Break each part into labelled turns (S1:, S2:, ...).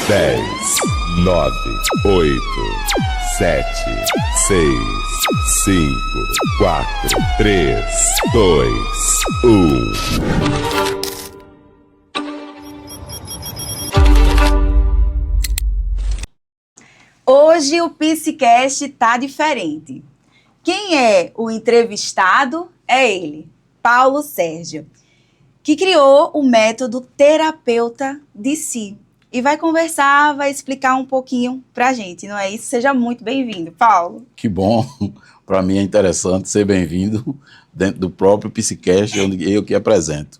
S1: 10, 9, 8, 7, 6, 5, 4, 3, 2, 1.
S2: Hoje o Psicast tá diferente. Quem é o entrevistado é ele, Paulo Sérgio, que criou o método terapeuta de si. E vai conversar, vai explicar um pouquinho pra gente, não é isso? Seja muito bem-vindo, Paulo.
S3: Que bom, para mim é interessante ser bem-vindo dentro do próprio Psicast, onde eu que apresento.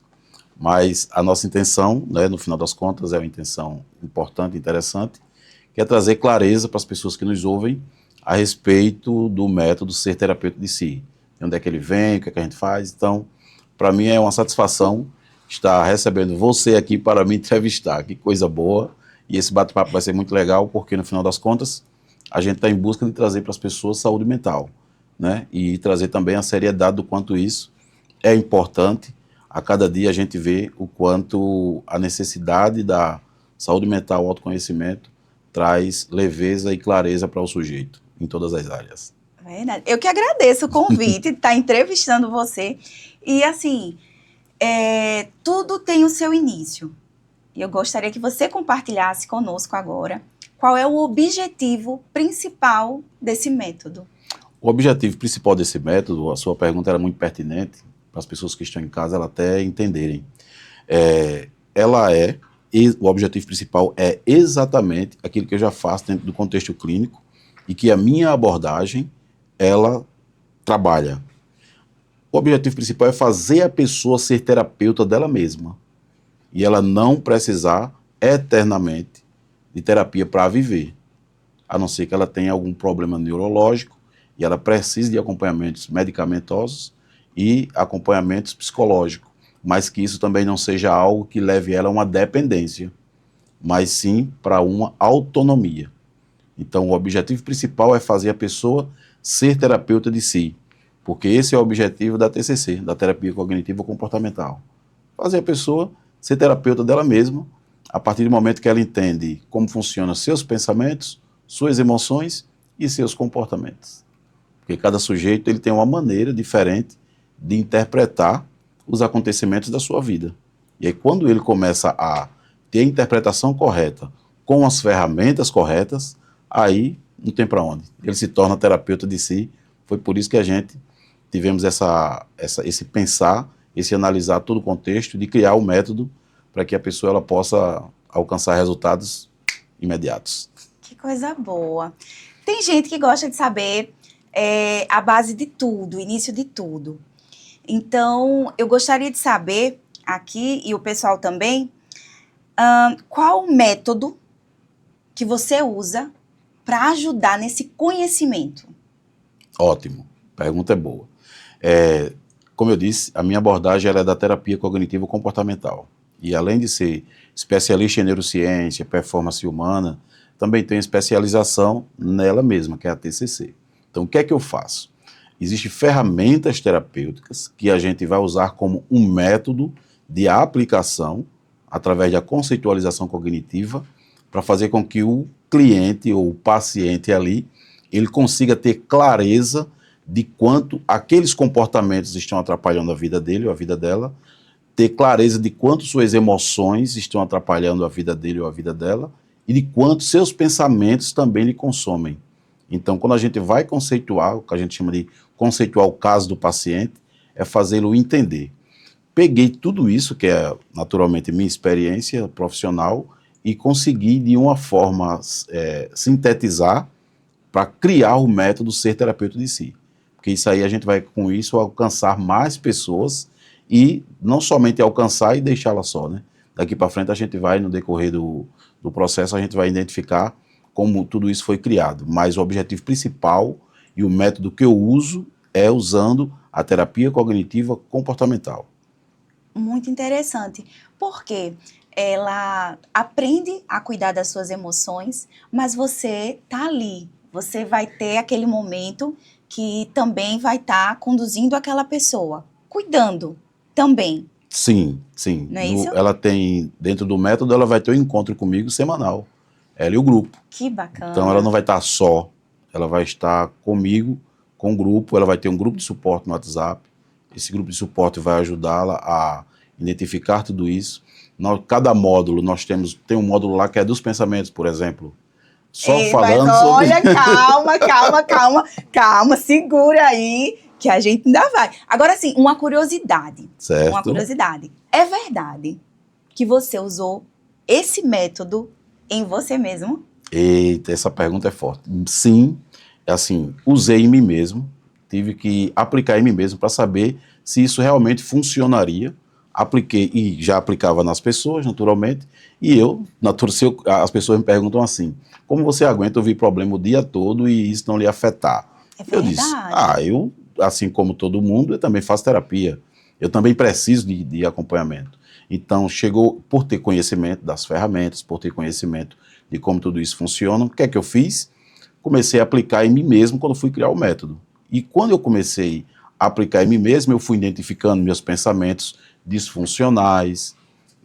S3: Mas a nossa intenção, né, no final das contas, é uma intenção importante, interessante, que é trazer clareza para as pessoas que nos ouvem a respeito do método ser terapeuta de si. De onde é que ele vem, o que é que a gente faz. Então, para mim é uma satisfação estar recebendo você aqui para me entrevistar. Que coisa boa. E esse bate-papo vai ser muito legal, porque no final das contas, a gente está em busca de trazer para as pessoas saúde mental, né? E trazer também a seriedade do quanto isso é importante. A cada dia a gente vê o quanto a necessidade da saúde mental, autoconhecimento, traz leveza e clareza para o sujeito, em todas as áreas.
S2: Verdade. Eu que agradeço o convite de estar entrevistando você. E assim, tudo tem o seu início. E eu gostaria que você compartilhasse conosco agora qual é o objetivo principal desse método.
S3: O objetivo principal desse método, a sua pergunta era muito pertinente, para as pessoas que estão em casa ela até entenderem. O objetivo principal é exatamente aquilo que eu já faço dentro do contexto clínico e que a minha abordagem, ela trabalha. O objetivo principal é fazer a pessoa ser terapeuta dela mesma e ela não precisar eternamente de terapia para viver, a não ser que ela tenha algum problema neurológico e ela precise de acompanhamentos medicamentosos e acompanhamentos psicológicos, mas que isso também não seja algo que leve ela a uma dependência, mas sim para uma autonomia. Então, o objetivo principal é fazer a pessoa ser terapeuta de si, porque esse é o objetivo da TCC, da terapia cognitivo comportamental. Fazer a pessoa ser terapeuta dela mesma, a partir do momento que ela entende como funcionam seus pensamentos, suas emoções e seus comportamentos. Porque cada sujeito ele tem uma maneira diferente de interpretar os acontecimentos da sua vida. E aí, quando ele começa a ter a interpretação correta, com as ferramentas corretas, aí não tem para onde. Ele se torna terapeuta de si. Foi por isso que a gente tivemos esse pensar, esse analisar todo o contexto, de criar um método para que a pessoa ela possa alcançar resultados imediatos.
S2: Que coisa boa. Tem gente que gosta de saber a base de tudo, o início de tudo. Então, eu gostaria de saber aqui, e o pessoal também, qual o método que você usa para ajudar nesse conhecimento?
S3: Ótimo, pergunta é boa. Como eu disse, a minha abordagem ela é da terapia cognitivo comportamental. E além de ser especialista em neurociência, performance humana, também tenho especialização nela mesma, que é a TCC. Então, o que é que eu faço? Existem ferramentas terapêuticas que a gente vai usar como um método de aplicação, através da conceitualização cognitiva, para fazer com que o cliente ou o paciente ali, ele consiga ter clareza de quanto aqueles comportamentos estão atrapalhando a vida dele ou a vida dela, ter clareza de quanto suas emoções estão atrapalhando a vida dele ou a vida dela, e de quanto seus pensamentos também lhe consomem. Então, quando a gente vai conceituar, o que a gente chama de conceituar o caso do paciente, é fazê-lo entender. Peguei tudo isso, que é naturalmente minha experiência profissional, e consegui de uma forma sintetizar para criar o método ser terapeuta de si. Porque isso aí a gente vai com isso alcançar mais pessoas e não somente alcançar e deixá-la só, né? Daqui para frente a gente vai, no decorrer do processo, a gente vai identificar como tudo isso foi criado. Mas o objetivo principal e o método que eu uso é usando a terapia cognitiva comportamental.
S2: Muito interessante, porque ela aprende a cuidar das suas emoções, mas você tá ali, você vai ter aquele momento que também vai estar conduzindo aquela pessoa, cuidando também.
S3: Sim, sim.
S2: Não é isso?
S3: Ela tem, dentro do método, ela vai ter um encontro comigo semanal. ela e o grupo.
S2: Que bacana.
S3: Então, ela não vai estar só, ela vai estar comigo, com o grupo, ela vai ter um grupo de suporte no WhatsApp. Esse grupo de suporte vai ajudá-la a identificar tudo isso. Cada módulo, tem um módulo lá que é dos pensamentos, por exemplo. Só
S2: Ei,
S3: falando
S2: mas
S3: sobre...
S2: olha, calma, segura aí, que a gente ainda vai. Agora, sim, uma curiosidade.
S3: Certo.
S2: Uma curiosidade. É verdade que você usou esse método em você mesmo?
S3: Eita, essa pergunta é forte. Sim, assim, usei em mim mesmo, tive que aplicar em mim mesmo para saber se isso realmente funcionaria. Apliquei e já aplicava nas pessoas, naturalmente, e as pessoas me perguntam assim, como você aguenta ouvir problema o dia todo e isso não lhe afetar?
S2: É
S3: Eu
S2: verdade.
S3: disse, eu, assim como todo mundo, eu também faço terapia, eu também preciso de acompanhamento. Então, chegou por ter conhecimento das ferramentas, por ter conhecimento de como tudo isso funciona, o que é que eu fiz? Comecei a aplicar em mim mesmo quando fui criar o método. E quando eu comecei a aplicar em mim mesmo, eu fui identificando meus pensamentos disfuncionais,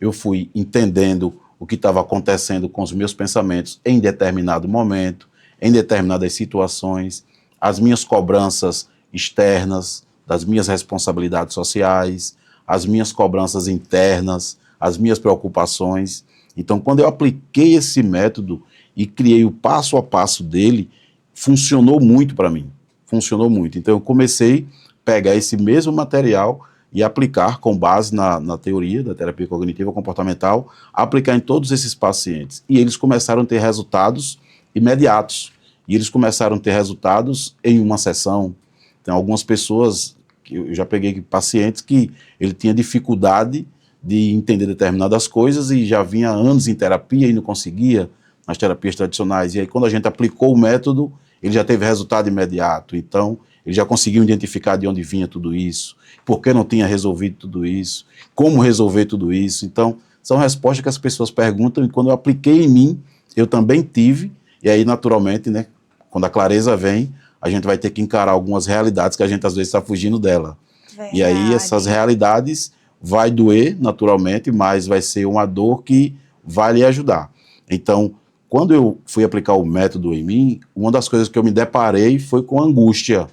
S3: eu fui entendendo o que estava acontecendo com os meus pensamentos em determinado momento, em determinadas situações, as minhas cobranças externas, das minhas responsabilidades sociais, as minhas cobranças internas, as minhas preocupações. Então, quando eu apliquei esse método e criei o passo a passo dele, funcionou muito para mim. Funcionou muito. Então, eu comecei a pegar esse mesmo material e aplicar com base na teoria da terapia cognitiva comportamental, aplicar em todos esses pacientes. E eles começaram a ter resultados imediatos. E eles começaram a ter resultados em uma sessão. Tem algumas pessoas, eu já peguei pacientes que ele tinha dificuldade de entender determinadas coisas e já vinha anos em terapia e não conseguia nas terapias tradicionais. E aí, quando a gente aplicou o método, ele já teve resultado imediato. Então, ele já conseguiu identificar de onde vinha tudo isso, por que não tinha resolvido tudo isso, como resolver tudo isso. Então, são respostas que as pessoas perguntam e quando eu apliquei em mim, eu também tive. E aí, naturalmente, né, quando a clareza vem, a gente vai ter que encarar algumas realidades que a gente às vezes está fugindo dela.
S2: Verdade.
S3: E aí, essas realidades vai doer, naturalmente, mas vai ser uma dor que vai lhe ajudar. Então, quando eu fui aplicar o método em mim, uma das coisas que eu me deparei foi com angústia,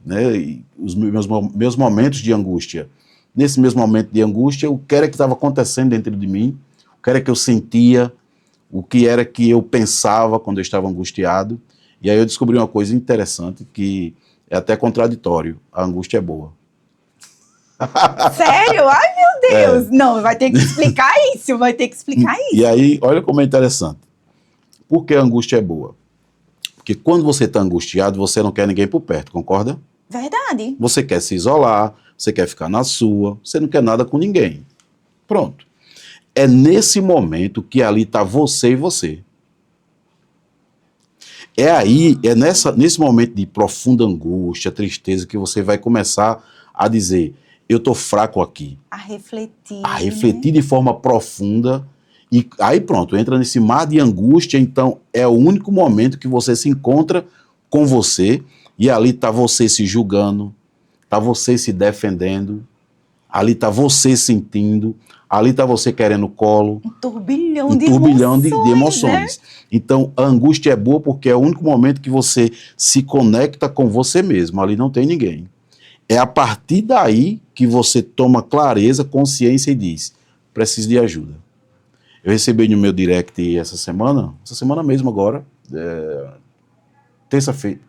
S3: né? E os meus momentos de angústia. Nesse mesmo momento de angústia, o que era que estava acontecendo dentro de mim, o que era que eu sentia, o que era que eu pensava quando eu estava angustiado. E aí eu descobri uma coisa interessante, que é até contraditório, a angústia é boa.
S2: Sério? Ai, meu Deus! Não, vai ter que explicar isso,
S3: E aí, olha como é interessante. Por que a angústia é boa? Porque quando você está angustiado, você não quer ninguém por perto, concorda?
S2: Verdade.
S3: Você quer se isolar, você quer ficar na sua, você não quer nada com ninguém. Pronto. É nesse momento que ali está você e você. Nesse momento de profunda angústia, tristeza, que você vai começar a dizer, eu estou fraco aqui.
S2: A refletir.
S3: A refletir de forma profunda. E aí pronto, entra nesse mar de angústia, então é o único momento que você se encontra com você, e ali está você se julgando, está você se defendendo, ali está você sentindo, ali está você querendo colo.
S2: Um turbilhão
S3: de emoções. Né? Então, a angústia é boa porque é o único momento que você se conecta com você mesmo, ali não tem ninguém. É a partir daí que você toma clareza, consciência e diz, preciso de ajuda. Eu recebi no meu direct essa semana mesmo agora, terça-feira,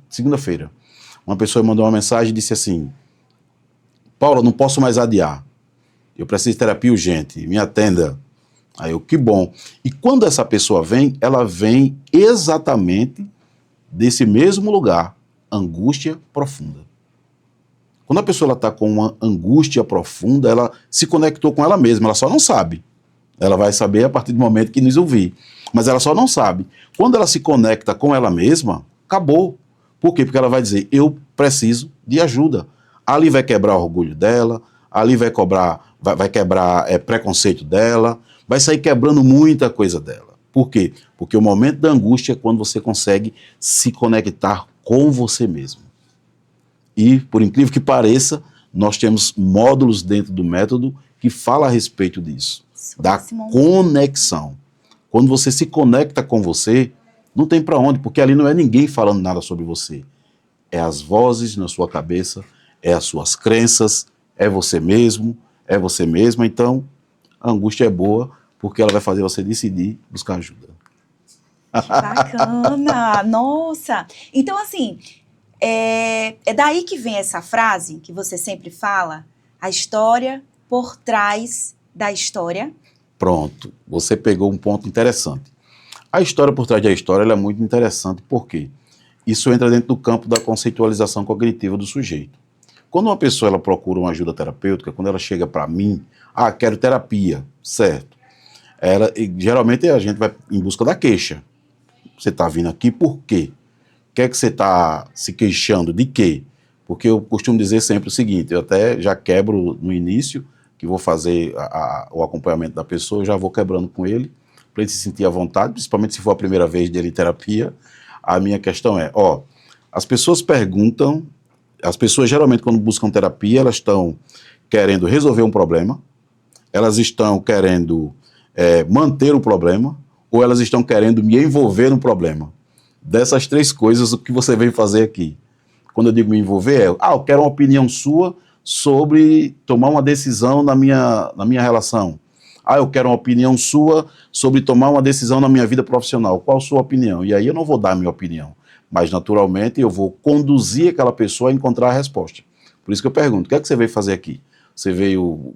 S3: segunda-feira, uma pessoa mandou uma mensagem e disse assim, Paulo, não posso mais adiar, eu preciso de terapia urgente, me atenda. Aí eu, que bom. E quando essa pessoa vem, ela vem exatamente desse mesmo lugar, angústia profunda. Quando a pessoa está com uma angústia profunda, ela se conectou com ela mesma, ela só não sabe. Ela vai saber a partir do momento que nos ouvir. Mas ela só não sabe. Quando ela se conecta com ela mesma, acabou. Por quê? Porque ela vai dizer, eu preciso de ajuda. Ali vai quebrar o orgulho dela, ali vai quebrar preconceito dela, vai sair quebrando muita coisa dela. Por quê? Porque o momento da angústia é quando você consegue se conectar com você mesmo. E, por incrível que pareça, nós temos módulos dentro do método que fala a respeito disso. Da conexão. Quando você se conecta com você, não tem para onde, porque ali não é ninguém falando nada sobre você. É as vozes na sua cabeça, é as suas crenças, é você mesmo, é você mesma. Então, a angústia é boa, porque ela vai fazer você decidir buscar ajuda.
S2: Que bacana! Nossa! Então, assim, é daí que vem essa frase que você sempre fala, a história por trás da história.
S3: Pronto, você pegou um ponto interessante. A história por trás da história ela é muito interessante, porque isso entra dentro do campo da conceitualização cognitiva do sujeito. Quando uma pessoa ela procura uma ajuda terapêutica, quando ela chega para mim, quero terapia, certo? Geralmente a gente vai em busca da queixa. Você está vindo aqui por quê? O que é que você está se queixando? De quê? Porque eu costumo dizer sempre o seguinte, eu até já quebro no início, que vou fazer o acompanhamento da pessoa, eu já vou quebrando com ele, para ele se sentir à vontade, principalmente se for a primeira vez dele em terapia. A minha questão é, as pessoas perguntam, as pessoas geralmente quando buscam terapia, elas estão querendo resolver um problema, elas estão querendo manter o problema, ou elas estão querendo me envolver no problema. Dessas três coisas, o que você vem fazer aqui? Quando eu digo me envolver, eu quero uma opinião sua sobre tomar uma decisão na minha relação. Eu quero uma opinião sua sobre tomar uma decisão na minha vida profissional. Qual a sua opinião? E aí eu não vou dar a minha opinião, mas naturalmente eu vou conduzir aquela pessoa a encontrar a resposta. Por isso que eu pergunto, o que é que você veio fazer aqui? Você veio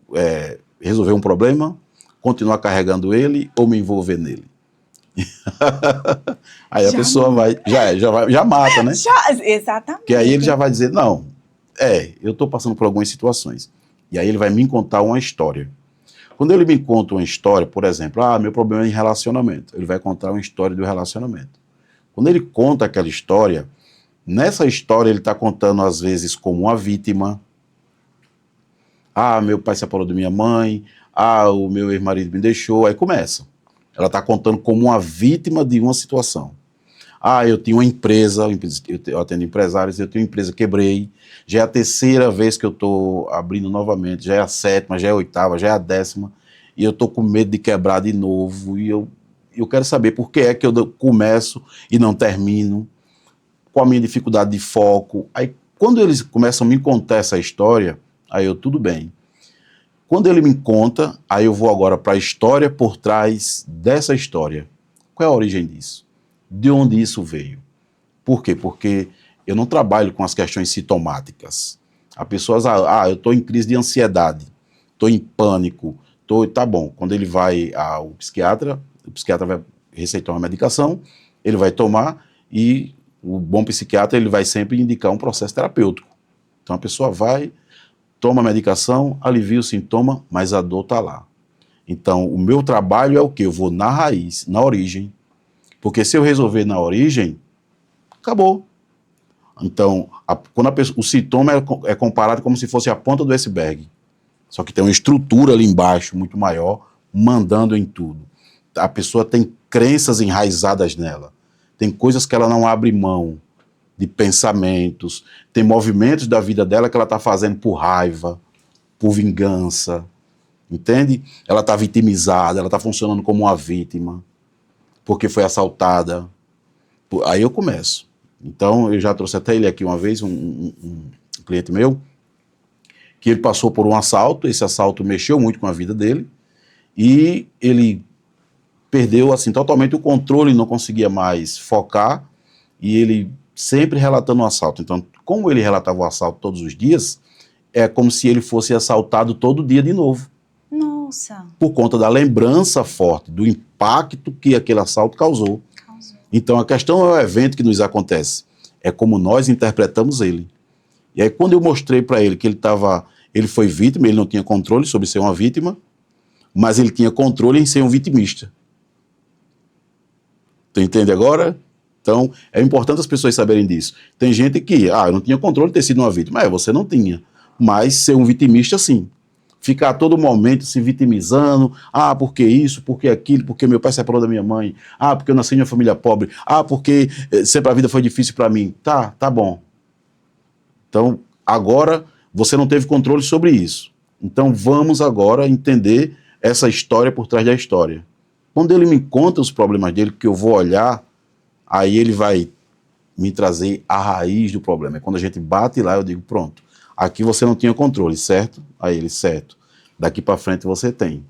S3: resolver um problema, continuar carregando ele ou me envolver nele? Aí a pessoa já mata, né?
S2: Exatamente.
S3: Porque aí ele já vai dizer, não, eu estou passando por algumas situações. E aí ele vai me contar uma história. Quando ele me conta uma história, por exemplo, meu problema é em relacionamento. Ele vai contar uma história do relacionamento. Quando ele conta aquela história, nessa história ele está contando às vezes como uma vítima. Meu pai se separou da minha mãe. O meu ex-marido me deixou. Aí começa. Ela está contando como uma vítima de uma situação. Eu tinha uma empresa, eu atendo empresários, eu tenho uma empresa, quebrei, já é a terceira vez que eu estou abrindo novamente, já é a sétima, já é a oitava, já é a 10ª, e eu estou com medo de quebrar de novo, e eu quero saber por que é que eu começo e não termino, qual a minha dificuldade de foco. Aí, quando eles começam a me contar essa história, aí tudo bem. Quando ele me conta, aí eu vou agora para a história por trás dessa história. Qual é a origem disso? De onde isso veio? Por quê? Porque eu não trabalho com as questões sintomáticas. As pessoas, eu estou em crise de ansiedade, estou em pânico, tá bom. Quando ele vai ao psiquiatra, o psiquiatra vai receitar uma medicação, ele vai tomar e o bom psiquiatra ele vai sempre indicar um processo terapêutico. Então a pessoa vai, toma a medicação, alivia o sintoma, mas a dor está lá. Então o meu trabalho é o quê? Eu vou na raiz, na origem. Porque se eu resolver na origem, acabou. Então, quando o sintoma é comparado como se fosse a ponta do iceberg. Só que tem uma estrutura ali embaixo, muito maior, mandando em tudo. A pessoa tem crenças enraizadas nela. Tem coisas que ela não abre mão, de pensamentos. Tem movimentos da vida dela que ela está fazendo por raiva, por vingança. Entende? Ela está vitimizada, ela está funcionando como uma vítima, porque foi assaltada. Aí eu começo. Então, eu já trouxe até ele aqui uma vez, um cliente meu, que ele passou por um assalto, esse assalto mexeu muito com a vida dele, e ele perdeu assim, totalmente o controle, não conseguia mais focar, e ele sempre relatando o assalto. Então, como ele relatava o assalto todos os dias, é como se ele fosse assaltado todo dia de novo.
S2: Nossa.
S3: Por conta da lembrança forte, do impacto que aquele assalto causou. Então a questão é o evento que nos acontece, é como nós interpretamos ele. E aí quando eu mostrei para ele que ele foi vítima, ele não tinha controle sobre ser uma vítima, mas ele tinha controle em ser um vitimista. Tu entende agora? Então é importante as pessoas saberem disso. Tem gente que, eu não tinha controle de ter sido uma vítima. Você não tinha, mas ser um vitimista sim. Ficar a todo momento se vitimizando, porque isso, porque aquilo, porque meu pai se separou da minha mãe, porque eu nasci em uma família pobre, porque sempre a vida foi difícil para mim. Tá bom. Então, agora você não teve controle sobre isso. Então, vamos agora entender essa história por trás da história. Quando ele me conta os problemas dele, que eu vou olhar, aí ele vai me trazer a raiz do problema. É quando a gente bate lá, eu digo, pronto, aqui você não tinha controle, certo? Aí ele, certo. Daqui para frente você tem.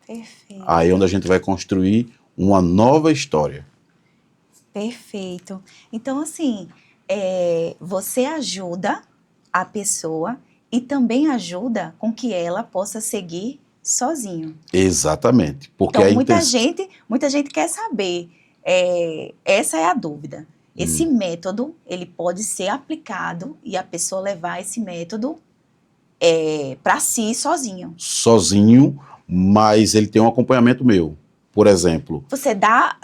S2: Perfeito.
S3: Aí é onde a gente vai construir uma nova história.
S2: Perfeito. Então, assim, você ajuda a pessoa e também ajuda com que ela possa seguir sozinho.
S3: Exatamente. Porque
S2: Então,
S3: a
S2: muita
S3: intenção...
S2: gente quer saber. Essa é a dúvida. Esse método, ele pode ser aplicado e a pessoa levar esse método para si sozinho.
S3: Sozinho, mas ele tem um acompanhamento meu. Por exemplo,
S2: Você dá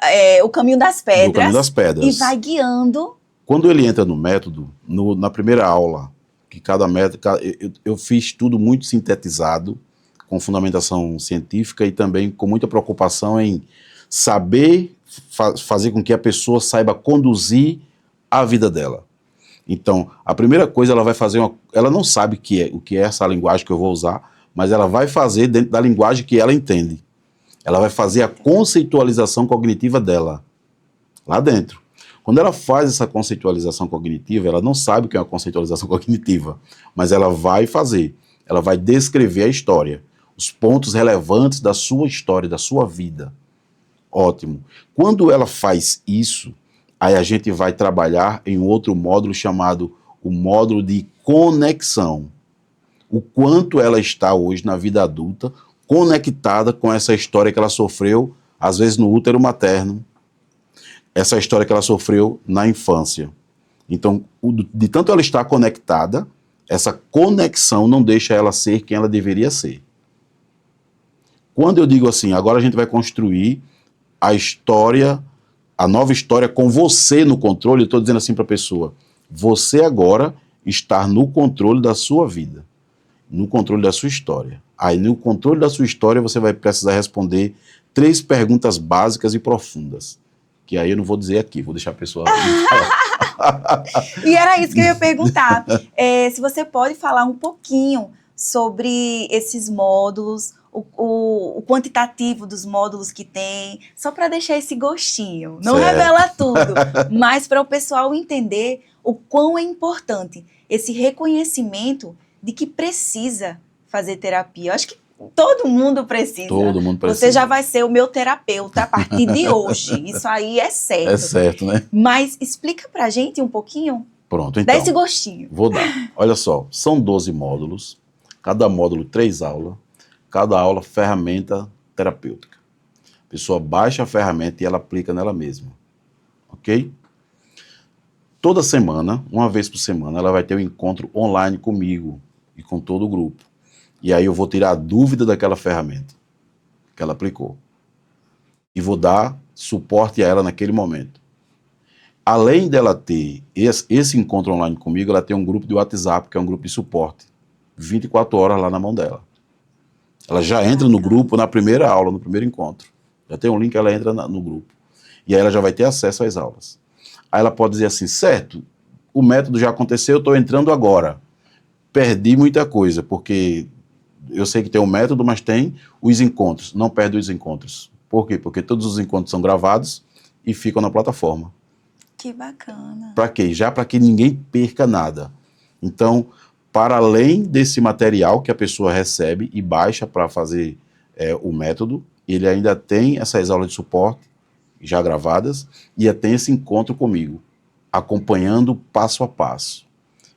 S2: o caminho das pedras,
S3: do caminho das pedras.
S2: e vai guiando.
S3: Quando ele entra no método, na primeira aula, que cada método, eu fiz tudo muito sintetizado, com fundamentação científica e também com muita preocupação em saber fazer com que a pessoa saiba conduzir a vida dela. Então, a primeira coisa, ela vai fazer ela não sabe o que é essa linguagem que eu vou usar, mas ela vai fazer dentro da linguagem que ela entende. Ela vai fazer a conceitualização cognitiva dela, lá dentro. Quando ela faz essa conceitualização cognitiva, ela não sabe o que é uma conceitualização cognitiva, mas ela vai fazer. Ela vai descrever a história, os pontos relevantes da sua história, da sua vida. Ótimo. Quando ela faz isso, aí a gente vai trabalhar em outro módulo chamado o módulo de conexão. O quanto ela está hoje na vida adulta conectada com essa história que ela sofreu, às vezes no útero materno, essa história que ela sofreu na infância. Então, de tanto ela estar conectada, essa conexão não deixa ela ser quem ela deveria ser. Quando eu digo assim, agora a gente vai construir a história, a nova história com você no controle, eu estou dizendo assim para a pessoa, você agora está no controle da sua vida, no controle da sua história. Aí no controle da sua história você vai precisar responder 3 perguntas básicas e profundas, que aí eu não vou dizer aqui, vou deixar a pessoa falar.
S2: E era isso que eu ia perguntar. Se você pode falar um pouquinho sobre esses módulos, o quantitativo dos módulos que tem, só para deixar esse gostinho. Não
S3: certo.
S2: Revela tudo, mas para o pessoal entender o quão é importante esse reconhecimento de que precisa fazer terapia. Eu acho que todo mundo precisa.
S3: Todo mundo precisa.
S2: Você já vai ser o meu terapeuta a partir de hoje. Isso aí é certo.
S3: É certo, né?
S2: Mas explica pra gente um pouquinho.
S3: Pronto, então.
S2: Dá esse gostinho.
S3: Vou dar. Olha só, são 12 módulos, cada módulo 3 aulas, cada aula ferramenta terapêutica. A pessoa baixa a ferramenta e ela aplica nela mesma. Ok? Toda semana, uma vez por semana, ela vai ter um encontro online comigo e com todo o grupo. E aí eu vou tirar a dúvida daquela ferramenta que ela aplicou. E vou dar suporte a ela naquele momento. Além dela ter esse encontro online comigo, ela tem um grupo de WhatsApp, que é um grupo de suporte. 24 horas lá na mão dela. Ela já entra no grupo na primeira aula, no primeiro encontro. Já tem um link, ela entra no grupo. E aí ela já vai ter acesso às aulas. Aí ela pode dizer assim, certo, o método já aconteceu, eu estou entrando agora. Perdi muita coisa, porque eu sei que tem um método, mas tem os encontros. Não perde os encontros. Por quê? Porque todos os encontros são gravados e ficam na plataforma.
S2: Que bacana.
S3: Para quê? Já para que ninguém perca nada. Então, para além desse material que a pessoa recebe e baixa para fazer o método, ele ainda tem essas aulas de suporte já gravadas e tem esse encontro comigo, acompanhando passo a passo.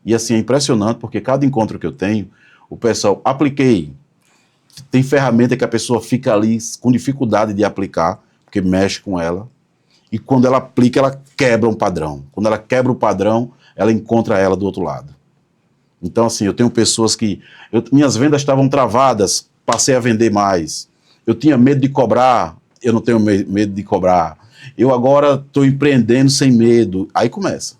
S3: E assim, é impressionante, porque cada encontro que eu tenho, o pessoal, apliquei. Tem ferramenta que a pessoa fica ali com dificuldade de aplicar, porque mexe com ela. E quando ela aplica, ela quebra um padrão. Quando ela quebra o padrão, ela encontra ela do outro lado. Então, assim, eu tenho pessoas que... minhas vendas estavam travadas, passei a vender mais. Eu tinha medo de cobrar, eu não tenho medo de cobrar. Eu agora estou empreendendo sem medo. Aí começa.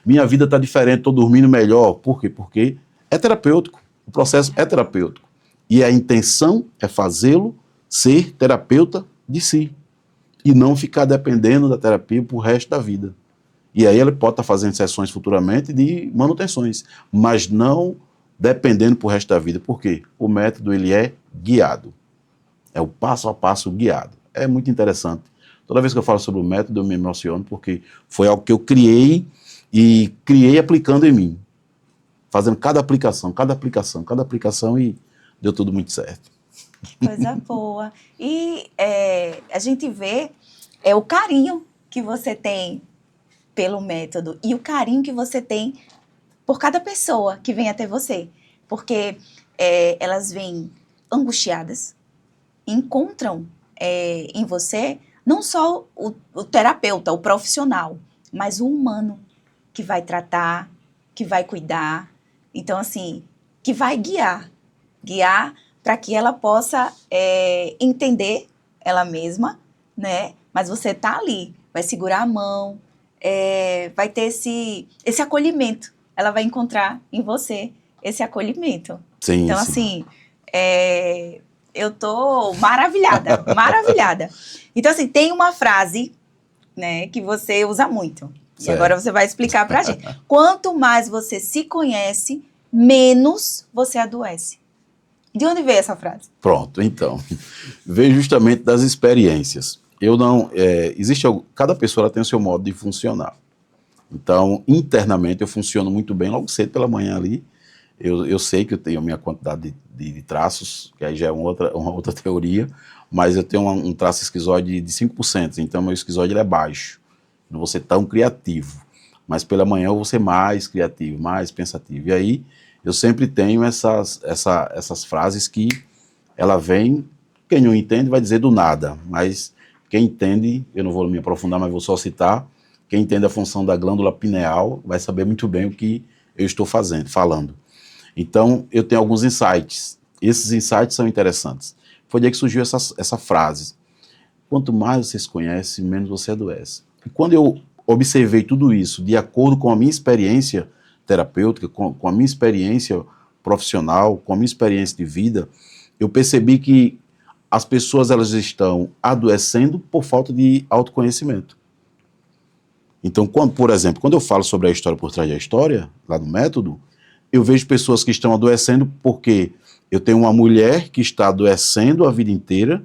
S3: Minha vida está diferente, estou dormindo melhor. Por quê? Porque é terapêutico. O processo é terapêutico. E a intenção é fazê-lo ser terapeuta de si. E não ficar dependendo da terapia pro resto da vida. E aí ele pode estar fazendo sessões futuramente de manutenções, mas não dependendo pro resto da vida. Por quê? O método ele é guiado. É o passo a passo guiado. é muito interessante. Toda vez que eu falo sobre o método, eu me emociono, porque foi algo que eu criei e criei aplicando em mim. Fazendo cada aplicação, e deu tudo muito certo.
S2: Que coisa boa. E a gente vê o carinho que você tem pelo método e o carinho que você tem por cada pessoa que vem até você. Porque elas vêm angustiadas, encontram em você não só o terapeuta, o profissional, mas o humano que vai tratar, que vai cuidar. Então, assim, que vai guiar para que ela possa entender ela mesma, né? Mas você tá ali, vai segurar a mão, vai ter esse acolhimento. Ela vai encontrar em você esse acolhimento.
S3: Sim,
S2: então,
S3: sim.
S2: assim, eu tô maravilhada, maravilhada. Então, assim, tem uma frase, né, que você usa muito.
S3: Certo.
S2: E agora você vai explicar pra gente. Quanto mais você se conhece, menos você adoece. De onde veio essa frase?
S3: Pronto, então, veio justamente das experiências. Cada pessoa ela tem o seu modo de funcionar. Então, internamente, eu funciono muito bem logo cedo pela manhã ali. Eu sei que eu tenho a minha quantidade de traços, que aí já é uma outra teoria, mas eu tenho um traço esquizoide de 5%, então meu esquizoide ele é baixo. Não vou ser tão criativo, mas pela manhã eu vou ser mais criativo, mais pensativo. E aí, eu sempre tenho essas frases que ela vem, quem não entende vai dizer do nada, mas quem entende, eu não vou me aprofundar, mas vou só citar, quem entende a função da glândula pineal vai saber muito bem o que eu estou falando. Então, eu tenho alguns insights. Esses insights são interessantes. Foi daí que surgiu essa frase. Quanto mais você se conhece, menos você adoece. E quando eu observei tudo isso de acordo com a minha experiência terapêutica, com a minha experiência profissional, com a minha experiência de vida, eu percebi que as pessoas elas estão adoecendo por falta de autoconhecimento. Então, por exemplo, quando eu falo sobre a história por trás da história, lá no método, eu vejo pessoas que estão adoecendo porque eu tenho uma mulher que está adoecendo a vida inteira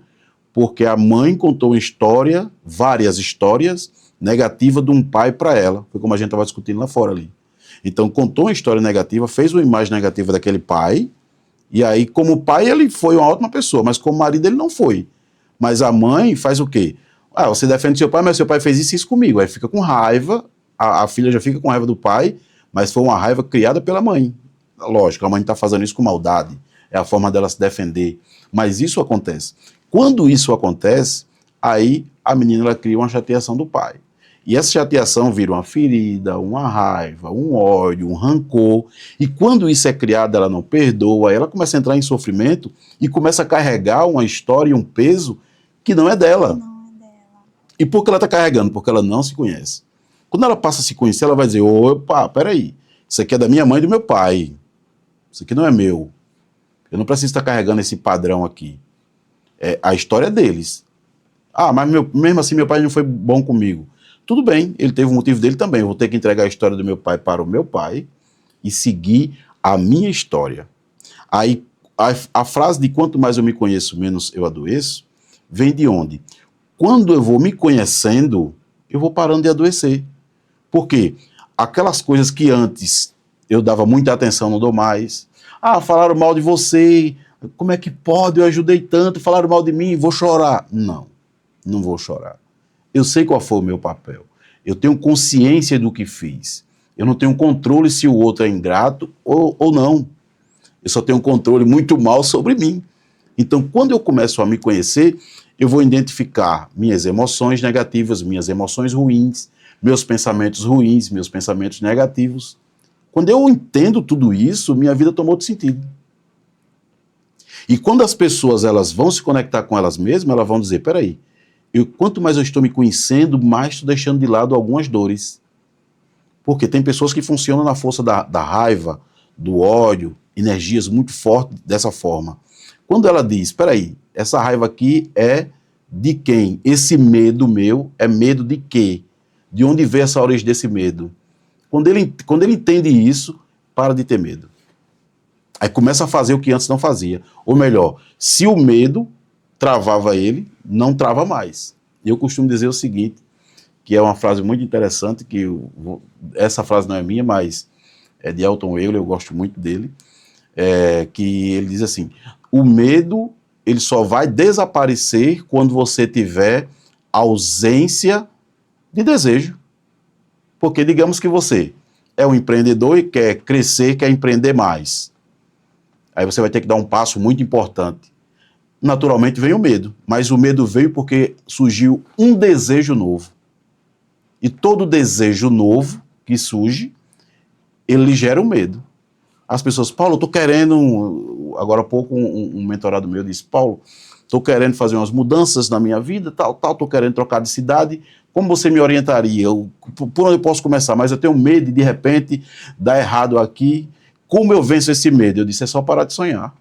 S3: porque a mãe contou uma história, várias histórias negativas de um pai para ela. Foi como a gente estava discutindo lá fora ali. Então, contou uma história negativa, fez uma imagem negativa daquele pai, e aí, como pai, ele foi uma ótima pessoa, mas como marido, ele não foi. Mas a mãe faz o quê? Você defende seu pai, mas seu pai fez isso e isso comigo. Aí fica com raiva, a filha já fica com raiva do pai, mas foi uma raiva criada pela mãe. Lógico, a mãe está fazendo isso com maldade, é a forma dela se defender. Mas isso acontece. Quando isso acontece, aí a menina ela cria uma chateação do pai. E essa chateação vira uma ferida, uma raiva, um ódio, um rancor. E quando isso é criado, ela não perdoa, ela começa a entrar em sofrimento e começa a carregar uma história e um peso que não é dela.
S2: Não é dela.
S3: E por que ela está carregando? Porque ela não se conhece. Quando ela passa a se conhecer, ela vai dizer, opa, peraí, isso aqui é da minha mãe e do meu pai. Isso aqui não é meu. Eu não preciso estar carregando esse padrão aqui. A história é deles. Mas mesmo assim meu pai não foi bom comigo. Tudo bem, ele teve um motivo dele também. Eu vou ter que entregar a história do meu pai para o meu pai e seguir a minha história. Aí a frase de quanto mais eu me conheço, menos eu adoeço, vem de onde? Quando eu vou me conhecendo, eu vou parando de adoecer. Por quê? Aquelas coisas que antes eu dava muita atenção, não dou mais. Falaram mal de você, como é que pode? Eu ajudei tanto, falaram mal de mim, vou chorar. Não vou chorar. Eu sei qual foi o meu papel. Eu tenho consciência do que fiz. Eu não tenho controle se o outro é ingrato ou não. Eu só tenho controle muito mal sobre mim. Então, quando eu começo a me conhecer, eu vou identificar minhas emoções negativas, minhas emoções ruins, meus pensamentos ruins, meus pensamentos negativos. Quando eu entendo tudo isso, minha vida tomou outro sentido. E quando as pessoas elas vão se conectar com elas mesmas, elas vão dizer, peraí, quanto mais eu estou me conhecendo, mais estou deixando de lado algumas dores. Porque tem pessoas que funcionam na força da raiva, do ódio, energias muito fortes dessa forma. Quando ela diz, peraí, essa raiva aqui é de quem? Esse medo meu é medo de quê? De onde veio essa origem desse medo? Quando ele entende isso, para de ter medo. Aí começa a fazer o que antes não fazia. Ou melhor, se o medo travava ele, não trava mais. E eu costumo dizer o seguinte, que é uma frase muito interessante, essa frase não é minha, mas é de Elton Euler, eu gosto muito dele, que ele diz assim, o medo ele só vai desaparecer quando você tiver ausência de desejo. Porque digamos que você é um empreendedor e quer crescer, quer empreender mais. Aí você vai ter que dar um passo muito importante. Naturalmente vem o medo, mas o medo veio porque surgiu um desejo novo. E todo desejo novo que surge, ele gera um medo. As pessoas, Paulo, eu estou querendo, agora há pouco um mentorado meu disse, Paulo, estou querendo fazer umas mudanças na minha vida, estou querendo trocar de cidade, como você me orientaria? Por onde eu posso começar? Mas eu tenho medo de repente, dar errado aqui. Como eu venço esse medo? Eu disse, é só parar de sonhar.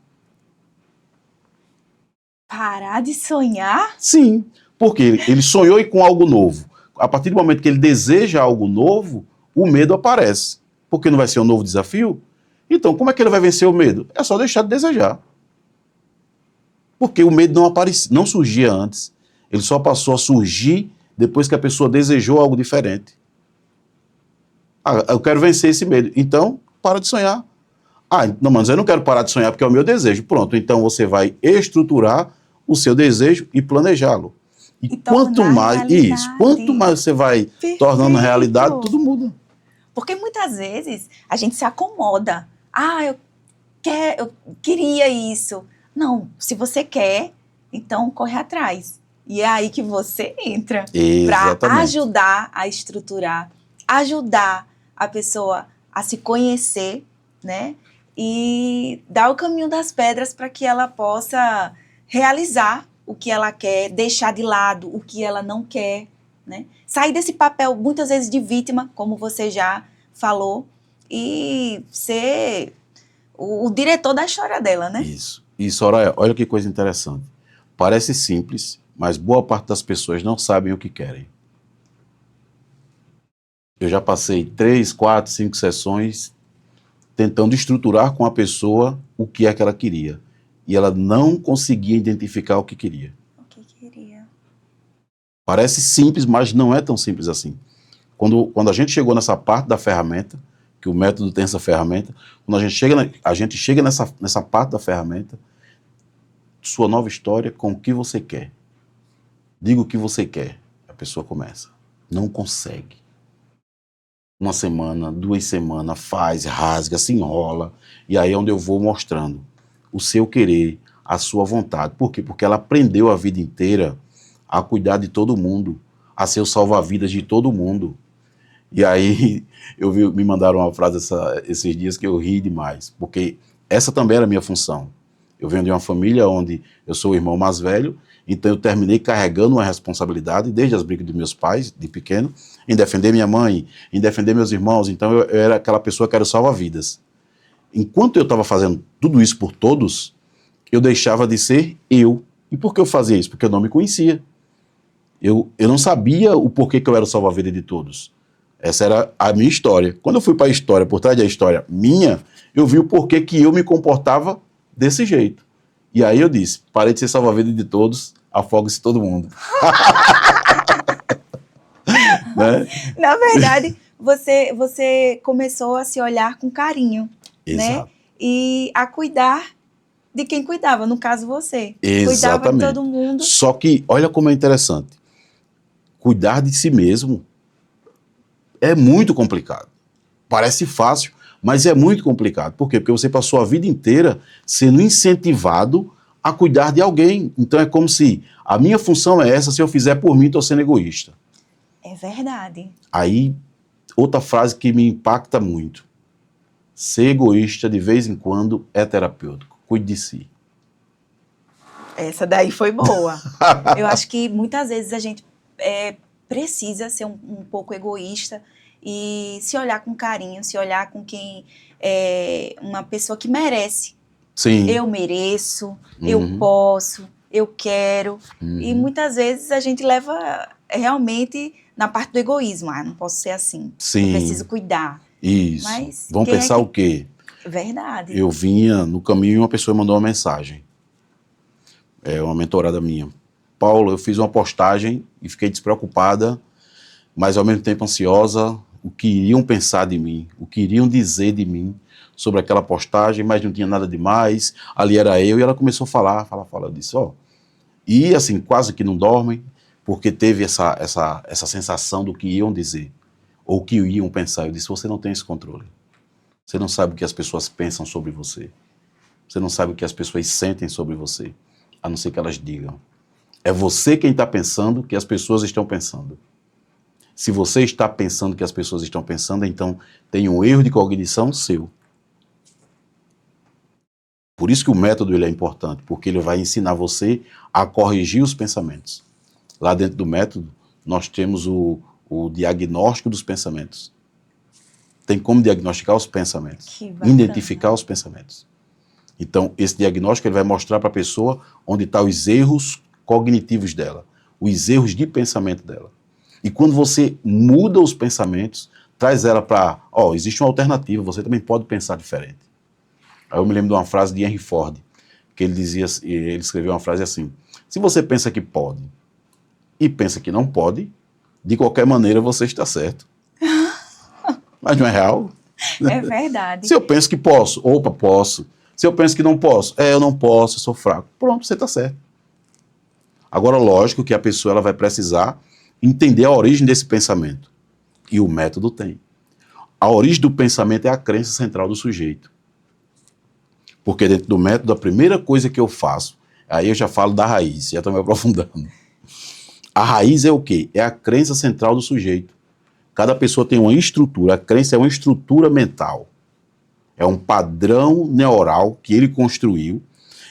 S2: Parar de sonhar?
S3: Sim, porque ele sonhou com algo novo. A partir do momento que ele deseja algo novo, o medo aparece. Porque não vai ser um novo desafio? Então, como é que ele vai vencer o medo? É só deixar de desejar. Porque o medo não surgia antes. Ele só passou a surgir depois que a pessoa desejou algo diferente. Eu quero vencer esse medo. Então, para de sonhar. Não, mas eu não quero parar de sonhar porque é o meu desejo. Pronto, então você vai estruturar o seu desejo e planejá-lo. E quanto mais você vai tornando realidade, tudo muda.
S2: Porque muitas vezes a gente se acomoda. Eu queria isso. Não, se você quer, então corre atrás. E é aí que você entra para ajudar a estruturar, ajudar a pessoa a se conhecer, né? E dar o caminho das pedras para que ela possa realizar o que ela quer, deixar de lado o que ela não quer, né? Sair desse papel, muitas vezes, de vítima, como você já falou, e ser o diretor da história dela, né?
S3: Isso, Soraya, olha que coisa interessante. Parece simples, mas boa parte das pessoas não sabem o que querem. Eu já passei 3, 4, 5 sessões tentando estruturar com a pessoa o que é que ela queria. E ela não conseguia identificar o que queria.
S2: O que queria.
S3: Parece simples, mas não é tão simples assim. Quando a gente chegou nessa parte da ferramenta, que o método tem essa ferramenta, quando a gente chega nessa parte da ferramenta, sua nova história com o que você quer. Diga o que você quer. A pessoa começa. Não consegue. 1 semana, 2 semanas, faz, rasga, se enrola. E aí é onde eu vou mostrando o seu querer, a sua vontade. Por quê? Porque ela aprendeu a vida inteira a cuidar de todo mundo, a ser o salva-vidas de todo mundo. E aí me mandaram uma frase esses dias que eu ri demais, porque essa também era a minha função. Eu venho de uma família onde eu sou o irmão mais velho, então eu terminei carregando uma responsabilidade, desde as brigas dos meus pais, de pequeno, em defender minha mãe, em defender meus irmãos. Então eu era aquela pessoa que era salva-vidas. Enquanto eu estava fazendo tudo isso por todos, eu deixava de ser eu. E por que eu fazia isso? Porque eu não me conhecia. Eu não sabia o porquê que eu era o salva-vidas de todos. Essa era a minha história. Quando eu fui para a história, por trás da história minha, eu vi o porquê que eu me comportava desse jeito. E aí eu disse, parei de ser salva-vidas de todos, afoga-se todo mundo. Né?
S2: Na verdade, você começou a se olhar com carinho. Né? E a cuidar de quem cuidava, no caso você.
S3: Exatamente.
S2: Cuidava de todo mundo.
S3: Só que, olha como é interessante. Cuidar de si mesmo é muito complicado. Parece fácil, mas é muito complicado. Por quê? Porque você passou a vida inteira sendo incentivado a cuidar de alguém. Então é como se a minha função é essa, se eu fizer por mim, estou sendo egoísta.
S2: É verdade.
S3: Aí, outra frase que me impacta muito. Ser egoísta de vez em quando é terapêutico. Cuide de si.
S2: Essa daí foi boa. Eu acho que muitas vezes a gente precisa ser um pouco egoísta e se olhar com carinho, se olhar com quem é uma pessoa que merece.
S3: Sim.
S2: Eu mereço, eu posso, eu quero. E muitas vezes a gente leva realmente na parte do egoísmo. Não posso ser assim.
S3: Sim.
S2: Eu preciso cuidar.
S3: Isso.
S2: Mas
S3: vão pensar o quê?
S2: Verdade.
S3: Eu vinha no caminho e uma pessoa mandou uma mensagem. é uma mentorada minha. Paulo, eu fiz uma postagem e fiquei despreocupada, mas ao mesmo tempo ansiosa, o que iriam pensar de mim, o que iriam dizer de mim sobre aquela postagem, mas não tinha nada demais, ali era eu, e ela começou a falar, eu disse, ó, e assim, quase que não dormem, porque teve essa sensação do que iam dizer, ou o que iam pensar. Eu disse, você não tem esse controle, você não sabe o que as pessoas pensam sobre você, você não sabe o que as pessoas sentem sobre você, a não ser que elas digam. É você quem está pensando o que as pessoas estão pensando. Se você está pensando o que as pessoas estão pensando, então tem um erro de cognição seu. Por isso que o método ele é importante, porque ele vai ensinar você a corrigir os pensamentos. Lá dentro do método, nós temos o diagnóstico dos pensamentos. Tem como diagnosticar os pensamentos, identificar os pensamentos. Então, esse diagnóstico ele vai mostrar para a pessoa onde estão os erros cognitivos dela, os erros de pensamento dela. E quando você muda os pensamentos, traz ela para, existe uma alternativa, você também pode pensar diferente. Aí eu me lembro de uma frase de Henry Ford, que ele dizia, ele escreveu uma frase assim, se você pensa que pode e pensa que não pode, de qualquer maneira você está certo. Mas não é real?
S2: É verdade.
S3: Se eu penso que posso, posso. Se eu penso que não posso, eu não posso, eu sou fraco. Pronto, você está certo. Agora, lógico que a pessoa ela vai precisar entender a origem desse pensamento. E o método tem. A origem do pensamento é a crença central do sujeito. Porque dentro do método, a primeira coisa que eu faço, aí eu já falo da raiz, já estou me aprofundando. A raiz é o quê? É a crença central do sujeito. Cada pessoa tem uma estrutura, a crença é uma estrutura mental. É um padrão neural que ele construiu.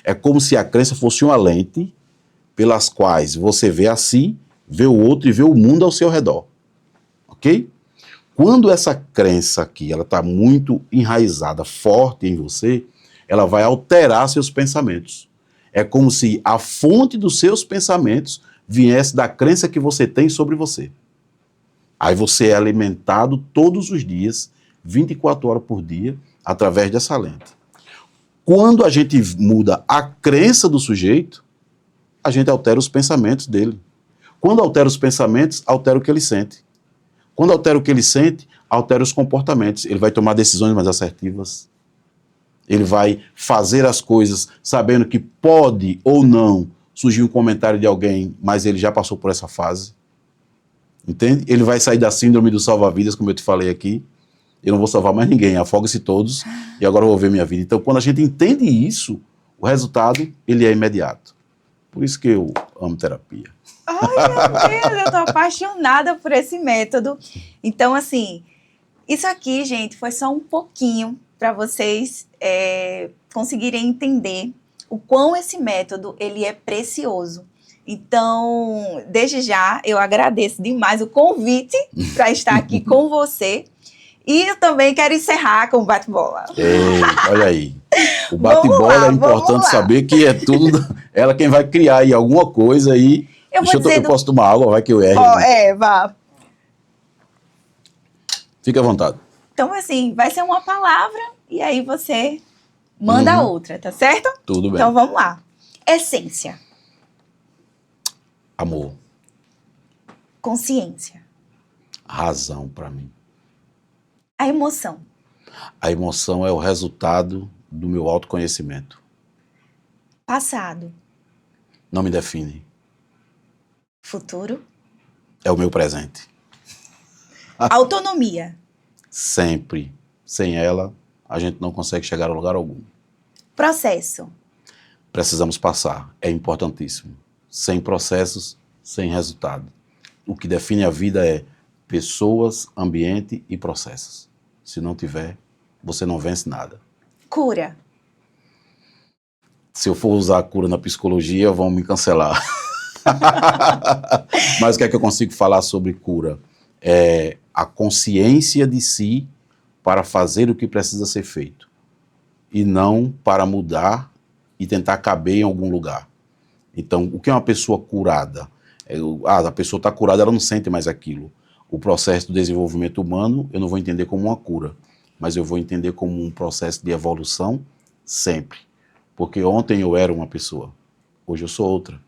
S3: É como se a crença fosse uma lente pelas quais você vê a si, vê o outro e vê o mundo ao seu redor. Ok? Quando essa crença aqui ela está muito enraizada, forte em você, ela vai alterar seus pensamentos. É como se a fonte dos seus pensamentos viesse da crença que você tem sobre você. Aí você é alimentado todos os dias, 24 horas por dia, através dessa lente. Quando a gente muda a crença do sujeito, a gente altera os pensamentos dele. Quando altera os pensamentos, altera o que ele sente. Quando altera o que ele sente, altera os comportamentos. Ele vai tomar decisões mais assertivas. Ele vai fazer as coisas sabendo que pode ou não surgir um comentário de alguém, mas ele já passou por essa fase. Entende? Ele vai sair da síndrome do salva-vidas, como eu te falei aqui. Eu não vou salvar mais ninguém, afoga-se todos e agora eu vou ver minha vida. Então, quando a gente entende isso, o resultado, ele é imediato. Por isso que eu amo terapia.
S2: Ai, meu Deus, eu tô apaixonada por esse método. Então, assim, isso aqui, gente, foi só um pouquinho para vocês conseguirem entender o quão esse método, ele é precioso. Então, desde já, eu agradeço demais o convite para estar aqui com você. E eu também quero encerrar com o bate-bola.
S3: Olha aí. O bate-bola é importante saber que é tudo. Ela quem vai criar aí alguma coisa aí. Eu posso tomar água, vai que eu erro.
S2: Vá.
S3: Fica à vontade.
S2: Então, assim, vai ser uma palavra e aí você manda outra, tá certo?
S3: Tudo bem.
S2: Então, vamos lá. Essência.
S3: Amor.
S2: Consciência.
S3: Razão para mim.
S2: A emoção.
S3: A emoção é o resultado do meu autoconhecimento.
S2: Passado.
S3: Não me define.
S2: Futuro.
S3: É o meu presente.
S2: Autonomia.
S3: Sempre. Sem ela, a gente não consegue chegar a lugar algum.
S2: Processo.
S3: Precisamos passar. É importantíssimo. Sem processos, sem resultado. O que define a vida é pessoas, ambiente e processos. Se não tiver, você não vence nada.
S2: Cura.
S3: Se eu for usar a cura na psicologia, vão me cancelar. Mas o que é que eu consigo falar sobre cura? É a consciência de si para fazer o que precisa ser feito. E não para mudar e tentar caber em algum lugar. Então, o que é uma pessoa curada? A pessoa está curada, ela não sente mais aquilo. O processo do desenvolvimento humano, eu não vou entender como uma cura, mas eu vou entender como um processo de evolução sempre. Porque ontem eu era uma pessoa, hoje eu sou outra.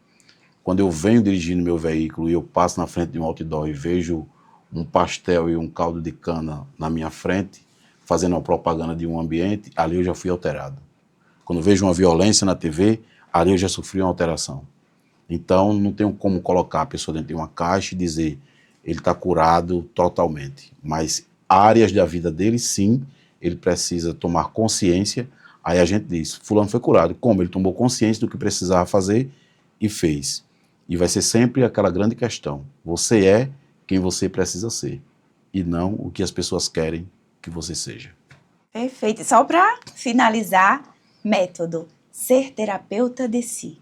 S3: Quando eu venho dirigindo meu veículo e eu passo na frente de um outdoor e vejo um pastel e um caldo de cana na minha frente, fazendo uma propaganda de um ambiente, ali eu já fui alterado. Quando eu vejo uma violência na TV, ali eu já sofri uma alteração. Então, não tenho como colocar a pessoa dentro de uma caixa e dizer ele está curado totalmente. Mas áreas da vida dele, sim, ele precisa tomar consciência. Aí a gente diz, fulano foi curado. Como? Ele tomou consciência do que precisava fazer e fez. E vai ser sempre aquela grande questão. Você é quem você precisa ser e não o que as pessoas querem que você seja.
S2: Perfeito. Só para finalizar, método, ser terapeuta de si.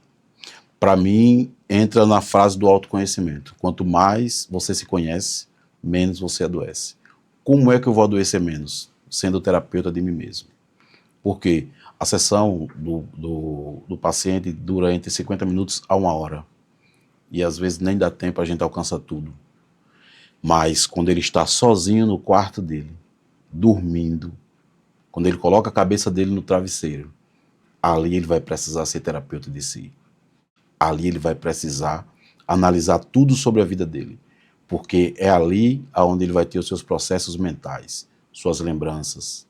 S3: Para mim, entra na frase do autoconhecimento. Quanto mais você se conhece, menos você adoece. Como é que eu vou adoecer menos? Sendo terapeuta de mim mesmo. Porque a sessão do paciente dura entre 50 minutos a 1 hora. E às vezes nem dá tempo, a gente alcança tudo. Mas quando ele está sozinho no quarto dele, dormindo, quando ele coloca a cabeça dele no travesseiro, ali ele vai precisar ser terapeuta de si. Ali ele vai precisar analisar tudo sobre a vida dele. Porque é ali onde ele vai ter os seus processos mentais, suas lembranças,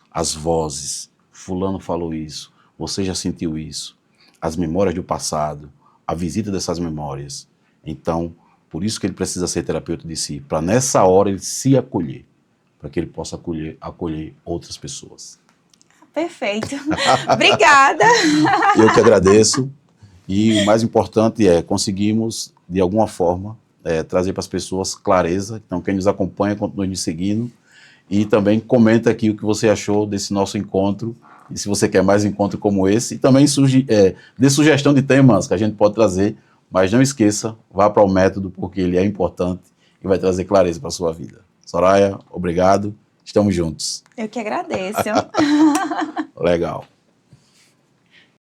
S3: as vozes. Fulano falou isso, você já sentiu isso, as memórias do passado, a visita dessas memórias. Então, por isso que ele precisa ser terapeuta de si, para nessa hora ele se acolher, para que ele possa acolher outras pessoas.
S2: Perfeito. Obrigada.
S3: Eu que agradeço. E o mais importante é conseguimos, de alguma forma, trazer para as pessoas clareza. Então, quem nos acompanha, continue nos seguindo. E também comenta aqui o que você achou desse nosso encontro. E se você quer mais encontro como esse. E também dê sugestão de temas que a gente pode trazer. Mas não esqueça, vá para o método, porque ele é importante e vai trazer clareza para a sua vida. Soraya, obrigado. Estamos juntos.
S2: Eu que agradeço.
S3: Legal.